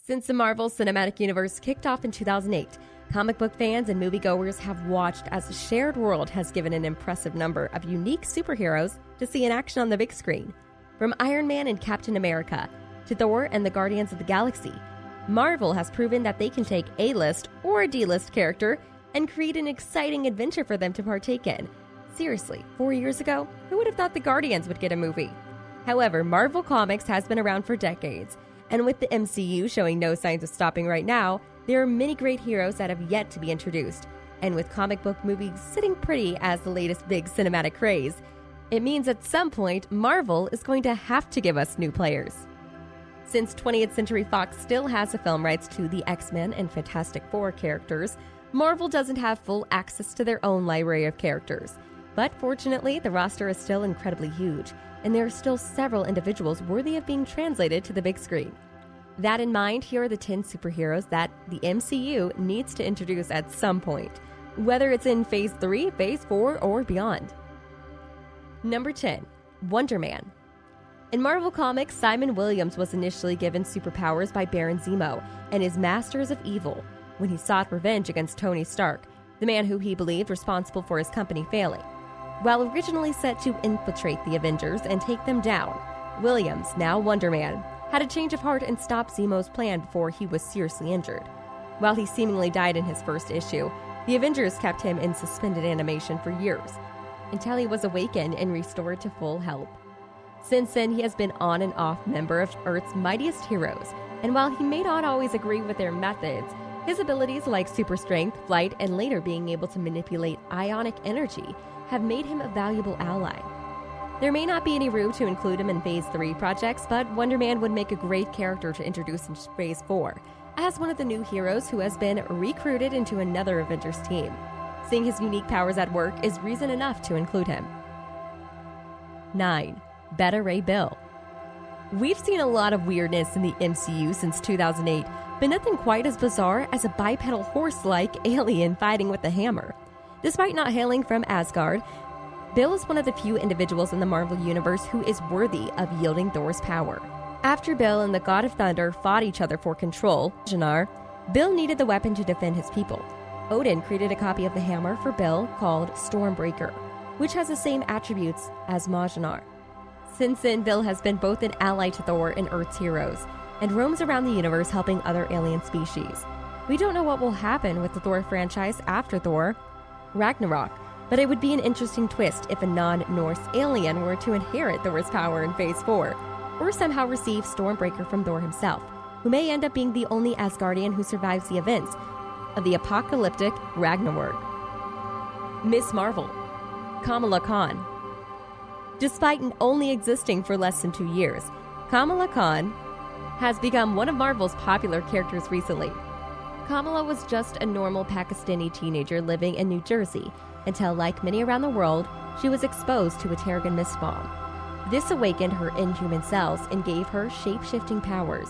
Since the Marvel Cinematic Universe kicked off in 2008, comic book fans and moviegoers have watched as the shared world has given an impressive number of unique superheroes to see in action on the big screen. From Iron Man and Captain America to Thor and the Guardians of the Galaxy, Mar-Vell has proven that they can take A-list or a D-list character and create an exciting adventure for them to partake in. Seriously, 4 years ago, who would have thought the Guardians would get a movie? However, Marvel Comics has been around for decades, and with the MCU showing no signs of stopping right now, there are many great heroes that have yet to be introduced. And with comic book movies sitting pretty as the latest big cinematic craze, it means at some point, Mar-Vell is going to have to give us new players. Since 20th Century Fox still has the film rights to the X-Men and Fantastic Four characters, Mar-Vell doesn't have full access to their own library of characters. But fortunately, the roster is still incredibly huge, and there are still several individuals worthy of being translated to the big screen. That in mind, here are the 10 superheroes that the MCU needs to introduce at some point, whether it's in Phase 3, Phase 4, or beyond. Number 10. Wonder Man. In Marvel Comics, Simon Williams was initially given superpowers by Baron Zemo and his Masters of Evil when he sought revenge against Tony Stark, the man who he believed responsible for his company failing. While originally set to infiltrate the Avengers and take them down, Williams, now Wonder Man, had a change of heart and stopped Zemo's plan before he was seriously injured. While he seemingly died in his first issue, the Avengers kept him in suspended animation for years, until he was awakened and restored to full health. Since then, he has been on and off member of Earth's mightiest heroes, and while he may not always agree with their methods, his abilities like super strength, flight, and later being able to manipulate ionic energy have made him a valuable ally. There may not be any room to include him in Phase 3 projects, but Wonder Man would make a great character to introduce in Phase 4, as one of the new heroes who has been recruited into another Avengers team. Seeing his unique powers at work is reason enough to include him. 9. Beta Ray Bill. We've seen a lot of weirdness in the MCU since 2008, but nothing quite as bizarre as a bipedal horse-like alien fighting with a hammer. Despite not hailing from Asgard, Bill is one of the few individuals in the Marvel Universe who is worthy of yielding Thor's power. After Bill and the God of Thunder fought each other for control, Mjolnir, Bill needed the weapon to defend his people. Odin created a copy of the hammer for Bill called Stormbreaker, which has the same attributes as Mjolnir. Since then, Bill has been both an ally to Thor and Earth's heroes, and roams around the universe helping other alien species. We don't know what will happen with the Thor franchise after Thor Ragnarok, but it would be an interesting twist if a non-Norse alien were to inherit Thor's power in Phase 4, or somehow receive Stormbreaker from Thor himself, who may end up being the only Asgardian who survives the events of the apocalyptic Ragnarok. Miss Marvel, Kamala Khan. Despite only existing for less than 2 years, Kamala Khan has become one of Marvel's popular characters recently. Kamala was just a normal Pakistani teenager living in New Jersey until, like many around the world, she was exposed to a Terrigen mist bomb. This awakened her inhuman cells and gave her shape-shifting powers.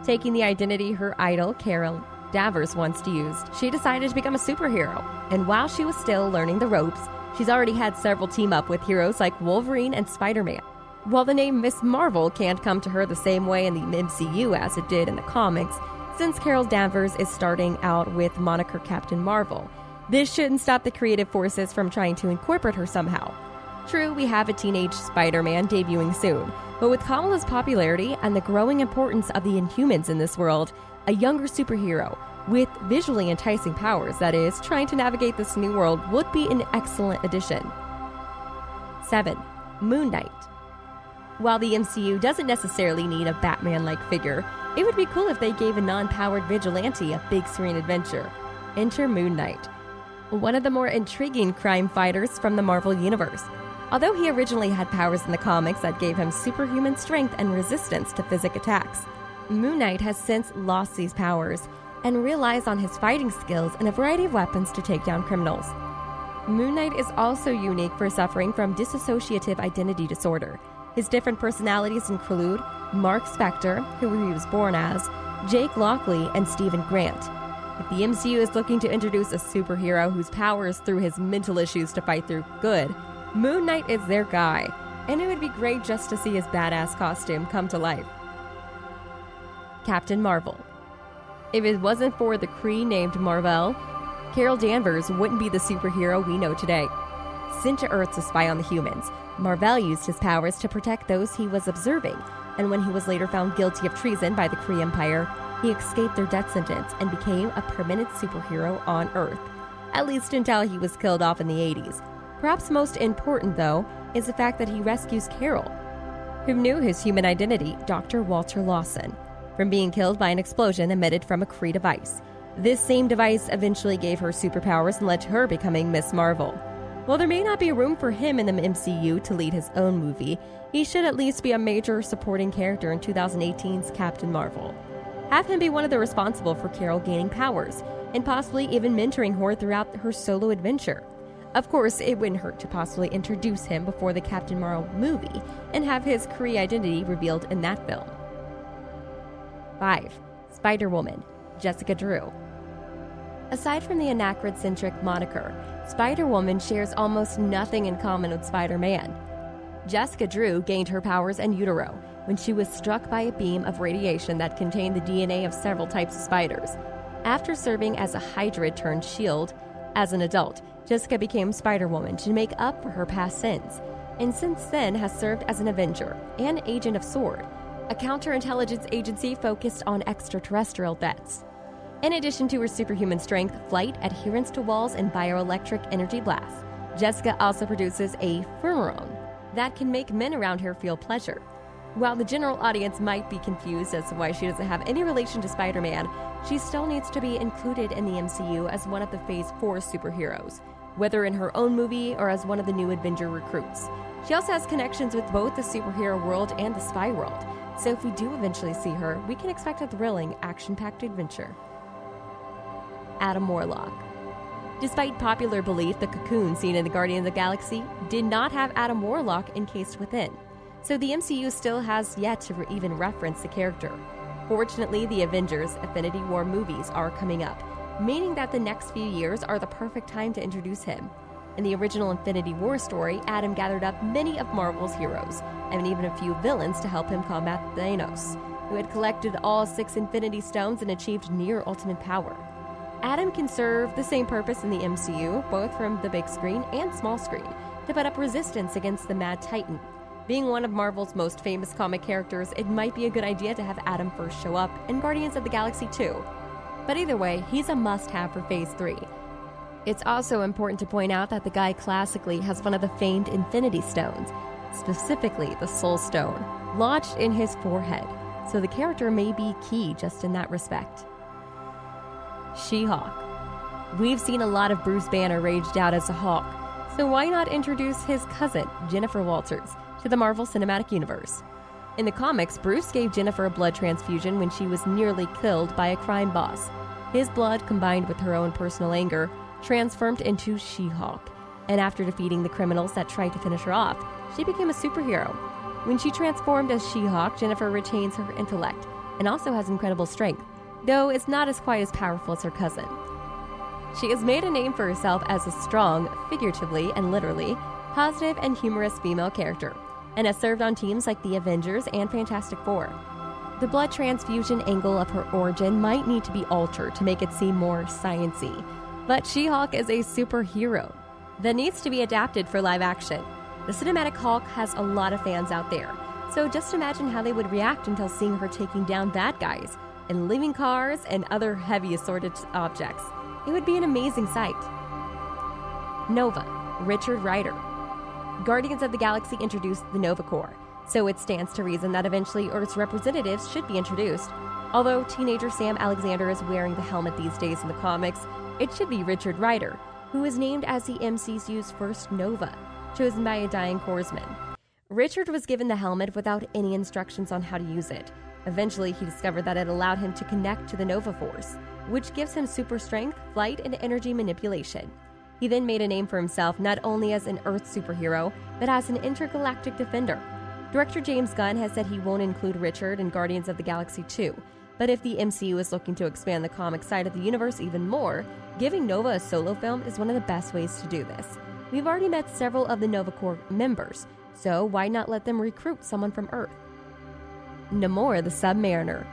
Taking the identity her idol, Carol Danvers, once used, she decided to become a superhero. And while she was still learning the ropes, she's already had several team up with heroes like Wolverine and Spider-Man. While the name Miss Marvel can't come to her the same way in the MCU as it did in the comics, since Carol Danvers is starting out with moniker Captain Marvel, this shouldn't stop the creative forces from trying to incorporate her somehow. True, we have a teenage Spider-Man debuting soon, but with Kamala's popularity and the growing importance of the Inhumans in this world, a younger superhero with visually enticing powers, that is, trying to navigate this new world, would be an excellent addition. 7. Moon Knight. While the MCU doesn't necessarily need a Batman-like figure, it would be cool if they gave a non-powered vigilante a big screen adventure. Enter Moon Knight, one of the more intriguing crime fighters from the Marvel Universe. Although he originally had powers in the comics that gave him superhuman strength and resistance to physical attacks, Moon Knight has since lost these powers and relies on his fighting skills and a variety of weapons to take down criminals. Moon Knight is also unique for suffering from dissociative identity disorder. His different personalities include Mark Spector, who he was born as, Jake Lockley, and Stephen Grant. If the MCU is looking to introduce a superhero whose power is through his mental issues to fight through good, Moon Knight is their guy, and it would be great just to see his badass costume come to life. Captain Marvel. If it wasn't for the Kree named Mar-Vell, Carol Danvers wouldn't be the superhero we know today. Sent to Earth to spy on the humans, Mar-Vell used his powers to protect those he was observing, and when he was later found guilty of treason by the Kree Empire, he escaped their death sentence and became a permanent superhero on Earth, at least until he was killed off in the 80s. Perhaps most important, though, is the fact that he rescues Carol, who knew his human identity, Dr. Walter Lawson, from being killed by an explosion emitted from a Kree device. This same device eventually gave her superpowers and led to her becoming Miss Marvel. While there may not be room for him in the MCU to lead his own movie, he should at least be a major supporting character in 2018's Captain Marvel. Have him be one of the responsible for Carol gaining powers, and possibly even mentoring her throughout her solo adventure. Of course, it wouldn't hurt to possibly introduce him before the Captain Marvel movie and have his Kree identity revealed in that film. 5. Spider-Woman, Jessica Drew. Aside from the anachrocentric moniker, Spider-Woman shares almost nothing in common with Spider-Man. Jessica Drew gained her powers in utero when she was struck by a beam of radiation that contained the DNA of several types of spiders. After serving as a Hydra turned shield, as an adult, Jessica became Spider-Woman to make up for her past sins, and since then has served as an Avenger and Agent of S.W.O.R.D., a counterintelligence agency focused on extraterrestrial threats. In addition to her superhuman strength, flight, adherence to walls, and bioelectric energy blasts, Jessica also produces a pheromone that can make men around her feel pleasure. While the general audience might be confused as to why she doesn't have any relation to Spider-Man, she still needs to be included in the MCU as one of the Phase 4 superheroes, whether in her own movie or as one of the new Avenger recruits. She also has connections with both the superhero world and the spy world, so if we do eventually see her, we can expect a thrilling, action-packed adventure. Adam Warlock. Despite popular belief, the cocoon seen in the Guardians of the Galaxy did not have Adam Warlock encased within, so the MCU still has yet to even reference the character. Fortunately, the Avengers Infinity War movies are coming up, meaning that the next few years are the perfect time to introduce him. In the original Infinity War story, Adam gathered up many of Marvel's heroes, and even a few villains to help him combat Thanos, who had collected all 6 Infinity Stones and achieved near ultimate power. Adam can serve the same purpose in the MCU, both from the big screen and small screen, to put up resistance against the Mad Titan. Being one of Marvel's most famous comic characters, it might be a good idea to have Adam first show up in Guardians of the Galaxy 2. But either way, he's a must-have for Phase 3. It's also important to point out that the guy classically has one of the famed Infinity Stones, specifically the Soul Stone, lodged in his forehead, so the character may be key just in that respect. She-Hulk. We've seen a lot of Bruce Banner raged out as a Hulk, so why not introduce his cousin, Jennifer Walters, to the Marvel Cinematic Universe? In the comics, Bruce gave Jennifer a blood transfusion when she was nearly killed by a crime boss. His blood, combined with her own personal anger, transformed into She-Hulk, and after defeating the criminals that tried to finish her off, she became a superhero. When she transformed as She-Hulk, Jennifer retains her intellect and also has incredible strength, though it's not as quite as powerful as her cousin. She has made a name for herself as a strong, figuratively and literally, positive and humorous female character, and has served on teams like the Avengers and Fantastic Four. The blood transfusion angle of her origin might need to be altered to make it seem more science-y, but She-Hulk is a superhero that needs to be adapted for live action. The cinematic Hulk has a lot of fans out there, so just imagine how they would react until seeing her taking down bad guys and leaving cars and other heavy assorted objects. It would be an amazing sight. Nova, Richard Rider. Guardians of the Galaxy introduced the Nova Corps, so it stands to reason that eventually Earth's representatives should be introduced. Although teenager Sam Alexander is wearing the helmet these days in the comics, it should be Richard Rider, who is named as the MCU's first Nova, chosen by a dying corpsman. Richard was given the helmet without any instructions on how to use it. Eventually, he discovered that it allowed him to connect to the Nova Force, which gives him super strength, flight, and energy manipulation. He then made a name for himself not only as an Earth superhero, but as an intergalactic defender. Director James Gunn has said he won't include Richard in Guardians of the Galaxy 2, but if the MCU is looking to expand the comic side of the universe even more, giving Nova a solo film is one of the best ways to do this. We've already met several of the Nova Corps members, so why not let them recruit someone from Earth? Namor The Sub-Mariner.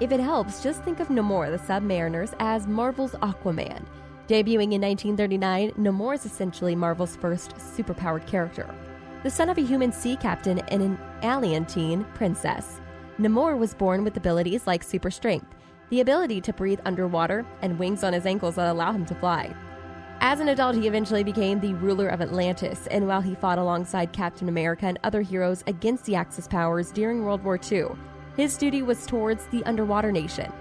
If it helps, just think of Namor The Sub-Mariners as Marvel's Aquaman. Debuting in 1939, Namor is essentially Marvel's first superpowered character. The son of a human sea captain and an alien teen princess, Namor was born with abilities like super strength, the ability to breathe underwater, and wings on his ankles that allow him to fly. As an adult, he eventually became the ruler of Atlantis, and while he fought alongside Captain America and other heroes against the Axis powers during World War II, his duty was towards the underwater nation.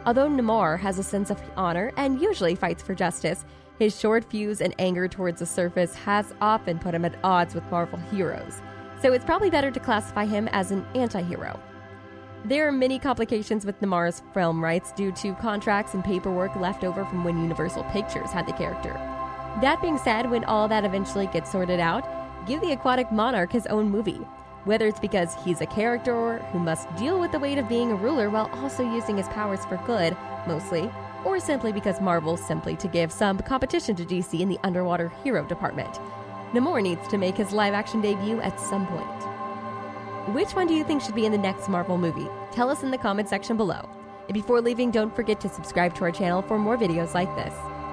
Although Namor has a sense of honor and usually fights for justice, his short fuse and anger towards the surface has often put him at odds with Marvel heroes, so it's probably better to classify him as an anti-hero. There are many complications with Namor's film rights due to contracts and paperwork left over from when Universal Pictures had the character. That being said, when all that eventually gets sorted out, give the aquatic monarch his own movie. Whether it's because he's a character who must deal with the weight of being a ruler while also using his powers for good, mostly, or simply because Marvel's simply to give some competition to DC in the underwater hero department. Namor needs to make his live-action debut at some point. Which one do you think should be in the next Marvel movie? Tell us in the comment section below. And before leaving, don't forget to subscribe to our channel for more videos like this.